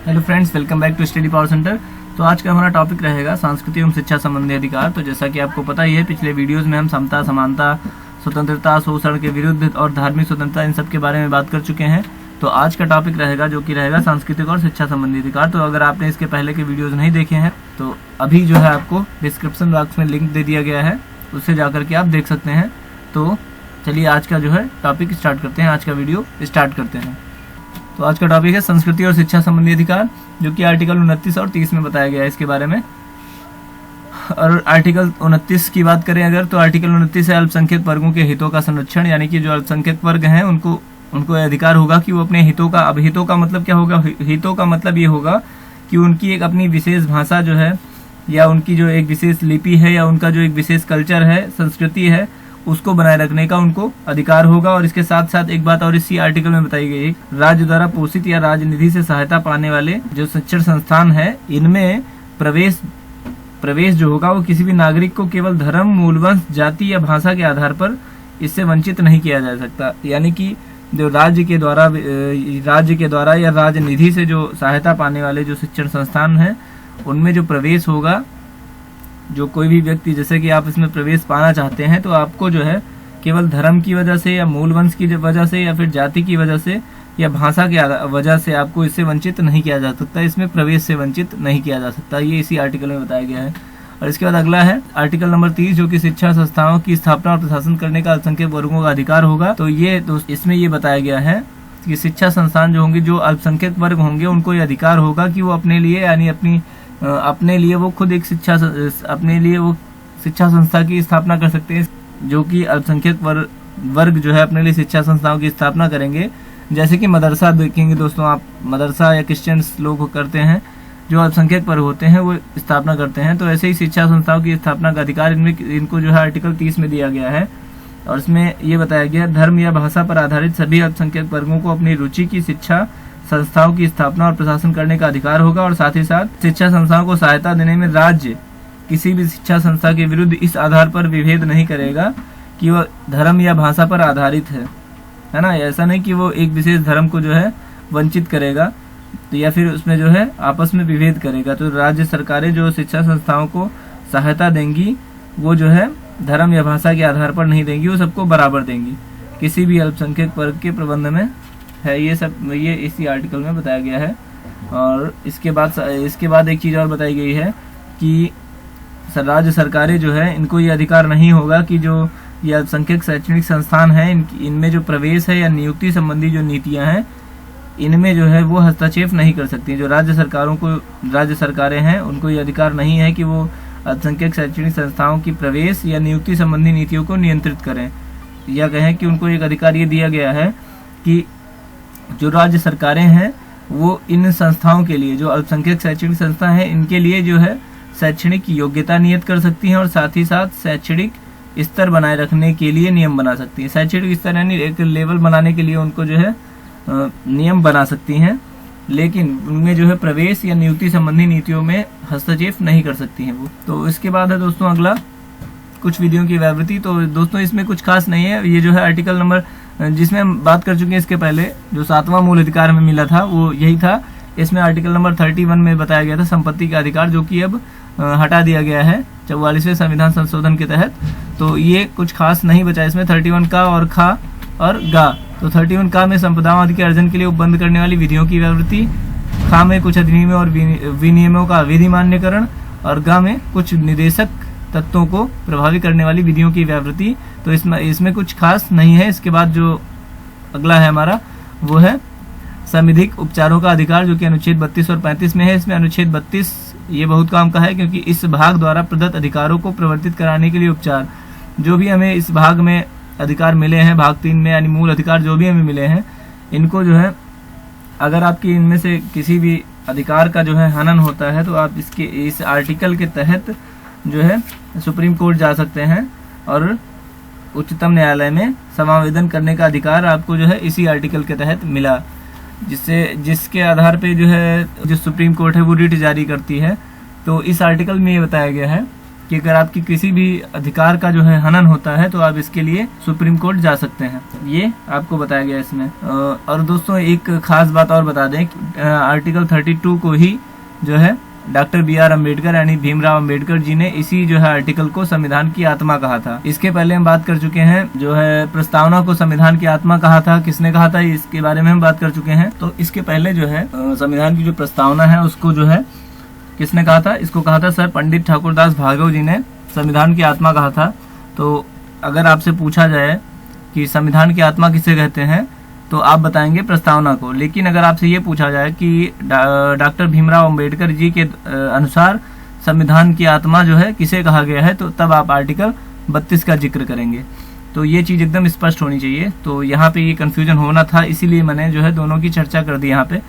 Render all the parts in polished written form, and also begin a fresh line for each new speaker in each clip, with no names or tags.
Hello friends, welcome back to study power centre. तो आज का हमारा टॉपिक रहेगा सांस्कृतिक एवं शिक्षा संबंधी अधिकार। तो जैसा कि आपको पता ही है, पिछले वीडियोस में हम समता, समानता, स्वतंत्रता, शोषण के विरुद्ध और धार्मिक स्वतंत्रता इन सब के बारे में बात कर चुके हैं। तो आज का टॉपिक रहेगा जो कि रहेगा सांस्कृतिक और शिक्षा संबंधी अधिकार। तो अगर आपने इसके पहले के वीडियोज नहीं देखे हैं तो अभी जो है आपको डिस्क्रिप्शन बॉक्स में लिंक दे दिया गया है, उससे जाकर के आप देख सकते हैं। तो चलिए आज का जो है टॉपिक स्टार्ट करते हैं, आज का वीडियो स्टार्ट करते हैं। तो आज का टॉपिक है संस्कृति और शिक्षा संबंधी अधिकार, जो कि आर्टिकल 29 और 30 में बताया गया है इसके बारे में। और आर्टिकल 29 की बात करें अगर, तो आर्टिकल 29 है अल्पसंख्यक वर्गों के हितों का संरक्षण, यानी कि जो अल्पसंख्यक वर्ग हैं उनको अधिकार होगा कि वो अपने हितों का, अब हितों का मतलब क्या होगा, हितों का मतलब ये होगा कि उनकी एक अपनी विशेष भाषा जो है, या उनकी जो एक विशेष लिपि है, या उनका जो एक विशेष कल्चर है, संस्कृति है, उसको बनाए रखने का उनको अधिकार होगा। और इसके साथ साथ एक बात और इसी आर्टिकल में बताई गई है, राज्य द्वारा पोषित या राजनिधि से सहायता पाने वाले जो शिक्षण संस्थान है, इनमें प्रवेश जो होगा वो किसी भी नागरिक को केवल धर्म, मूलवंश, जाति या भाषा के आधार पर इससे वंचित नहीं किया जा सकता। यानी कि जो राज्य के द्वारा या राजनिधि से जो सहायता पाने वाले जो शिक्षण संस्थान हैं, उनमें जो प्रवेश होगा, जो कोई भी व्यक्ति, जैसे कि आप इसमें प्रवेश पाना चाहते हैं, तो आपको जो है केवल धर्म की वजह से या मूल वंश की वजह से या फिर जाति की वजह से या भाषा की वजह से आपको इससे वंचित नहीं किया जा सकता, इसमें प्रवेश से वंचित नहीं किया जा सकता। ये इसी आर्टिकल में बताया गया है। और इसके बाद अगला है आर्टिकल नंबर 30, जो कि शिक्षा संस्थाओं की स्थापना और प्रशासन करने का अल्पसंख्यक वर्गों का अधिकार होगा। तो इसमें ये बताया गया है कि शिक्षा संस्थान जो होंगे, जो अल्पसंख्यक वर्ग होंगे, उनको ये अधिकार होगा कि वो अपने लिए, यानी अपने लिए वो खुद एक अपने लिए वो शिक्षा संस्था की स्थापना कर सकते हैं, जो कि अल्पसंख्यक वर्ग जो है अपने लिए शिक्षा संस्थाओं की स्थापना करेंगे। जैसे कि मदरसा देखेंगे दोस्तों, आप मदरसा या क्रिश्चियंस लोग करते हैं, जो अल्पसंख्यक वर्ग होते हैं वो स्थापना करते हैं। तो ऐसे ही शिक्षा संस्थाओं की स्थापना का अधिकार इनको जो है आर्टिकल 30 में दिया गया है। और इसमें ये बताया गया, धर्म या भाषा पर आधारित सभी अल्पसंख्यक वर्गों को अपनी रुचि की शिक्षा संस्थाओं की स्थापना और प्रशासन करने का अधिकार होगा। और साथ ही साथ शिक्षा संस्थाओं को सहायता देने में राज्य किसी भी शिक्षा संस्था के विरुद्ध इस आधार पर विभेद नहीं करेगा कि वह धर्म या भाषा पर आधारित है ना। ऐसा नहीं कि वो एक विशेष धर्म को जो है वंचित करेगा, तो या फिर उसमें जो है आपस में विभेद करेगा। तो राज्य सरकारें जो शिक्षा संस्थाओं को सहायता देंगी, वो जो है धर्म या भाषा के आधार पर नहीं देंगी, वो सबको बराबर देंगी, किसी भी अल्पसंख्यक वर्ग के प्रबंध में है। ये इसी आर्टिकल में बताया गया है। और इसके बाद एक चीज और बताई गई है कि राज्य सरकारें जो है, इनको ये अधिकार नहीं होगा कि जो ये अल्पसंख्यक शैक्षणिक संस्थान है, इनमें जो प्रवेश है या नियुक्ति संबंधी जो नीतियां हैं, इनमें जो है वो हस्तक्षेप नहीं कर सकती। जो राज्य सरकारें हैं, उनको ये अधिकार नहीं है कि वो अल्पसंख्यक शैक्षणिक संस्थाओं की प्रवेश या नियुक्ति संबंधी नीतियों को नियंत्रित करें, या कहें कि उनको एक अधिकार ये दिया गया है कि जो राज्य सरकारें हैं वो इन संस्थाओं के लिए, जो अल्पसंख्यक शैक्षणिक संस्था है, इनके लिए जो है शैक्षणिक योग्यता नियत कर सकती हैं, और साथ ही साथ शैक्षणिक स्तर बनाए रखने के लिए नियम बना सकती हैं। शैक्षणिक स्तर यानी एक लेवल बनाने के लिए उनको जो है नियम बना सकती हैं, लेकिन उनमें जो है प्रवेश या नियुक्ति संबंधी नीतियों में हस्तक्षेप नहीं कर सकती हैं वो। तो इसके बाद है दोस्तों अगला कुछ विधियों की व्यावृत्ति। तो दोस्तों इसमें कुछ खास नहीं है, ये जो है आर्टिकल नंबर, जिसमें हम बात कर चुके हैं इसके पहले, जो 7वां मूल अधिकार हमें मिला था वो यही था। इसमें आर्टिकल नंबर 31 में बताया गया था संपत्ति का अधिकार, जो कि अब हटा दिया गया है 44वें संविधान संशोधन के तहत। तो ये कुछ खास नहीं बचा इसमें। 31 का और खा और गा। तो 31 का में संपदाओं आदि के अर्जन के लिए उपबंध करने वाली विधियों की व्यावृत्ति, खा में कुछ अधिनियमों और विनियमों का विधि मान्यकरण, और गा में कुछ निदेशक तत्वों को प्रभावी करने वाली विधियों की व्यावृत्ति। तो इसमें कुछ खास नहीं है। इसके बाद जो अगला है हमारा, वो है संविधिक उपचारों का अधिकार, जो कि अनुच्छेद 32 और 35 में है। इसमें अनुच्छेद 32 ये बहुत काम का है, क्योंकि इस भाग द्वारा प्रदत्त अधिकारों को प्रवर्तित कराने के लिए उपचार, जो भी हमें इस भाग में अधिकार मिले हैं, भाग 3 में, यानी मूल अधिकार जो भी हमें मिले हैं, इनको जो है अगर आपकी इनमें से किसी भी अधिकार का जो है हनन होता है, तो आप इस आर्टिकल के तहत जो है सुप्रीम कोर्ट जा सकते हैं, और उच्चतम न्यायालय में समावेदन करने का अधिकार आपको जो है इसी आर्टिकल के तहत मिला, जिसके आधार पे जो है जो सुप्रीम कोर्ट है वो रिट जारी करती है। तो इस आर्टिकल में ये बताया गया है कि अगर आपकी किसी भी अधिकार का जो है हनन होता है तो आप इसके लिए सुप्रीम कोर्ट जा सकते हैं। ये आपको बताया गया इसमें। और दोस्तों एक खास बात और बता दें, आर्टिकल 32 को ही जो है डॉक्टर B.R. अम्बेडकर यानी भीमराव अम्बेडकर जी ने इसी जो है आर्टिकल को संविधान की आत्मा कहा था। इसके पहले हम बात कर चुके हैं, जो है प्रस्तावना को संविधान की आत्मा कहा था, किसने कहा था इसके बारे में हम बात कर चुके हैं। तो इसके पहले जो है संविधान की जो प्रस्तावना है उसको जो है किसने कहा था, इसको कहा था सर पंडित ठाकुरदास भार्गव जी ने संविधान की आत्मा कहा था। तो अगर आपसे पूछा जाए कि संविधान की आत्मा किसे कहते हैं तो आप बताएंगे प्रस्तावना को। लेकिन अगर आपसे ये पूछा जाए कि डॉक्टर भीमराव अंबेडकर जी के अनुसार संविधान की आत्मा जो है किसे कहा गया है, तो तब आप आर्टिकल 32 का जिक्र करेंगे। तो ये चीज एकदम स्पष्ट होनी चाहिए। तो यहाँ पे ये कंफ्यूजन होना था, इसीलिए मैंने जो है दोनों की चर्चा कर दी यहाँ पे।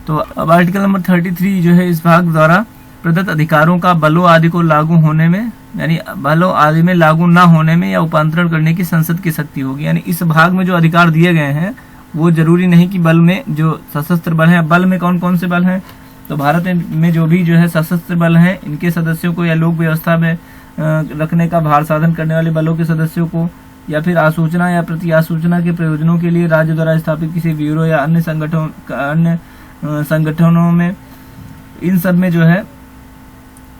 तो अब आर्टिकल नंबर 33 जो है इस भाग द्वारा प्रदत्त अधिकारों का बलों आदि को लागू होने में, यानी बलों आदि में लागू न होने में या उपांतरण करने की संसद की शक्ति होगी। यानी इस भाग में जो अधिकार दिए गए हैं वो जरूरी नहीं कि बल में जो सशस्त्र बल हैं, बल में कौन कौन से बल हैं, तो भारत में जो भी जो है सशस्त्र बल हैं इनके सदस्यों को, या लोक व्यवस्था में रखने का भार साधन करने वाले बलों के सदस्यों को, या फिर आसूचना या प्रति आसूचना के प्रयोजनों के लिए राज्य द्वारा स्थापित किसी ब्यूरो या अन्य संगठनों में,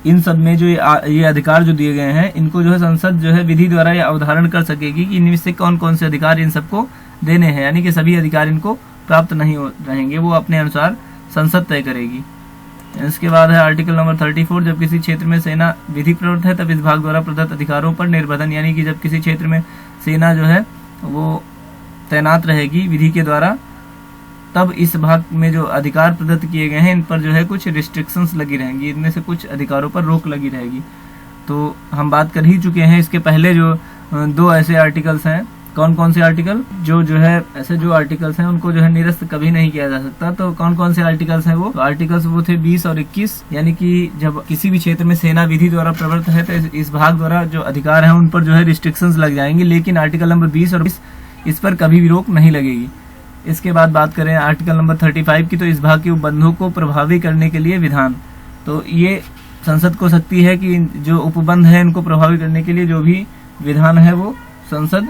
इन सब में जो ये अधिकार जो दिए गए हैं इनको जो है संसद जो है विधि द्वारा या अवधारण कर सकेगी कि इनमें से कौन कौन से अधिकार इन सबको देने हैं। यानी कि सभी अधिकार इनको प्राप्त नहीं रहेंगे, वो अपने अनुसार संसद तय करेगी। इसके बाद है आर्टिकल नंबर 34, जब किसी क्षेत्र में सेना विधि प्रवृत्त है तब इस भाग द्वारा प्रदत्त अधिकारों पर निर्बंधन, यानी कि जब किसी क्षेत्र में सेना जो है वो तैनात रहेगी विधि के द्वारा, तब इस भाग में जो अधिकार प्रदत्त किए गए हैं इन पर जो है कुछ रिस्ट्रिक्शंस लगी रहेंगी, इनमें से कुछ अधिकारों पर रोक लगी रहेगी। तो हम बात कर ही चुके हैं इसके पहले जो दो ऐसे आर्टिकल्स हैं। कौन कौन से आर्टिकल, जो है ऐसे जो आर्टिकल्स हैं उनको जो है निरस्त कभी नहीं किया जा सकता। तो कौन कौन से आर्टिकल्स हैं वो, तो आर्टिकल्स वो थे 20 और 21, यानी कि जब किसी भी क्षेत्र में सेना विधि द्वारा प्रवृत्त है तो इस भाग द्वारा जो अधिकार है उन पर जो है रिस्ट्रिक्शंस लग जाएंगे। लेकिन आर्टिकल नंबर 20 और 21 इस पर कभी भी रोक नहीं लगेगी। इसके बाद बात करें आर्टिकल नंबर 35 की, तो इस भाग के उपबंधों को प्रभावी करने के लिए विधान, तो ये संसद को शक्ति है कि जो उपबंध है इनको प्रभावी करने के लिए जो भी विधान है वो संसद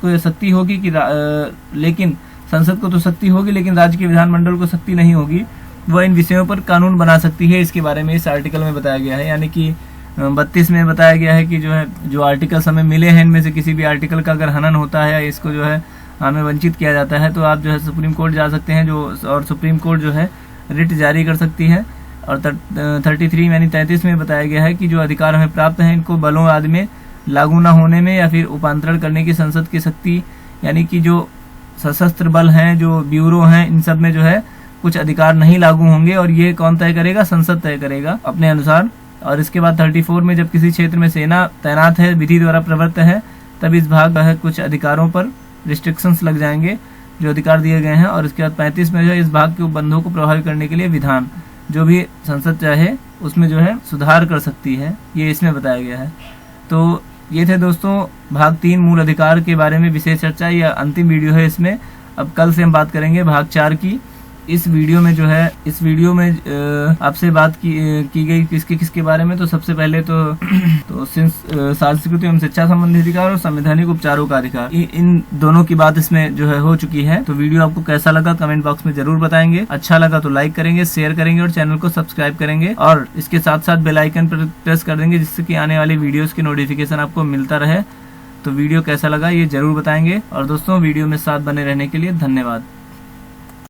को यह शक्ति होगी कि लेकिन संसद को तो शक्ति होगी लेकिन राज्य के विधानमंडल को शक्ति नहीं होगी, वह इन विषयों पर कानून बना सकती है। इसके बारे में इस आर्टिकल में बताया गया है। यानी कि 32 में बताया गया है कि जो आर्टिकल्स हमें मिले हैं इनमें से किसी भी आर्टिकल का अगर हनन होता है या इसको जो है हमें वंचित किया जाता है तो आप जो है सुप्रीम कोर्ट जा सकते हैं, और सुप्रीम कोर्ट जो है रिट जारी कर सकती है। और 33 यानी 33 में बताया गया है कि जो अधिकार हमें प्राप्त है इनको बलों आदि में लागू न होने में या फिर उपांतरण करने की संसद की शक्ति, यानी कि जो सशस्त्र बल हैं, जो ब्यूरो हैं, इन सब में जो है कुछ अधिकार नहीं लागू होंगे, और ये कौन तय करेगा, संसद तय करेगा अपने अनुसार। और इसके बाद 34 में जब किसी क्षेत्र में सेना तैनात है विधि द्वारा प्रवृत्त है तब इस भाग है कुछ अधिकारों पर रिस्ट्रिक्शंस लग जाएंगे जो अधिकार दिए गए हैं। और इसके बाद 35 में जो है इस भाग के उपबंधों को प्रभावी करने के लिए विधान, जो भी संसद चाहे उसमें जो है सुधार कर सकती है, ये इसमें बताया गया है। तो ये थे दोस्तों भाग 3 मूल अधिकार के बारे में विशेष चर्चा, या अंतिम वीडियो है इसमें। अब कल से हम बात करेंगे भाग 4 की। इस वीडियो में आपसे बात की गई किसके बारे में, तो सबसे पहले तो सांस्कृतिक एवं शिक्षा संबंधी अधिकार और संवैधानिक उपचारों का अधिकार, इन दोनों की बात इसमें जो है हो चुकी है। तो वीडियो आपको कैसा लगा कमेंट बॉक्स में जरूर बताएंगे। अच्छा लगा तो लाइक करेंगे, शेयर करेंगे और चैनल को सब्सक्राइब करेंगे, और इसके साथ साथ बेल आइकन पर प्रेस कर देंगे जिससे कि आने वाली वीडियोस की नोटिफिकेशन आपको मिलता रहे। तो वीडियो कैसा लगा ये जरूर बताएंगे, और दोस्तों वीडियो में साथ बने रहने के लिए धन्यवाद।